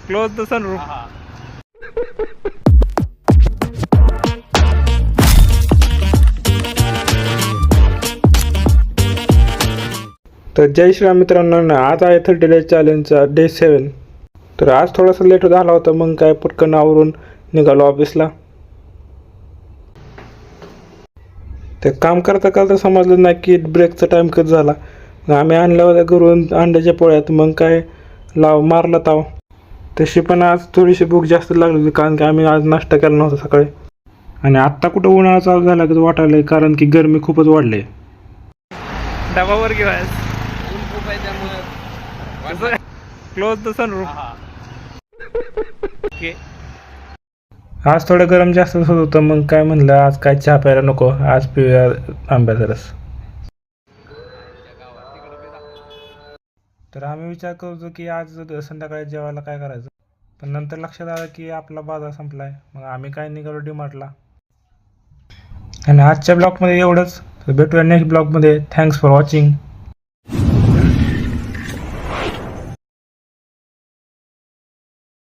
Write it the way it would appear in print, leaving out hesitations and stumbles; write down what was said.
Close the sunroof. तर जय श्रीराम मित्रांनो, आज आहे 30 डेज चॅलेंजचा डे 7. तर आज थोडासा लेट झाला होता, मग काय पटकन आवरून निघालो ऑफिसला. ते काम करता करता समजलं नाही की ब्रेकचा टाईम कधी झाला. आम्ही आणल्या होत्या घरून अंड्याच्या पोळ्यात, मग काय मारला ताव. तशी पण आज थोडीशी भूक जास्त लागली होती, कारण की आम्ही आज नाश्ता केला नव्हता सकाळी. आणि आत्ता कुठं उन्हाळा चालू झाला की वाटायला, कारण की गरमी खूपच वाढली. डबावर घेऊन क्लोज द सनरूफ. ओके. आज थोडं गरम जास्त होत होतं, मग काय म्हणलं आज काय चहा प्यायला नको, आज पिऊया आंब्याचा रस. तर आम्ही विचार करतो की आज संध्याकाळी जेवायला काय करायचं, पण नंतर लक्षात आलं की आपला बाजार संपलाय. मग आम्ही काय निघालो डीमार्टला. आणि आजच्या ब्लॉगमध्ये एवढंच. भेटूया नेक्स्ट ब्लॉगमध्ये. Thanks for watching.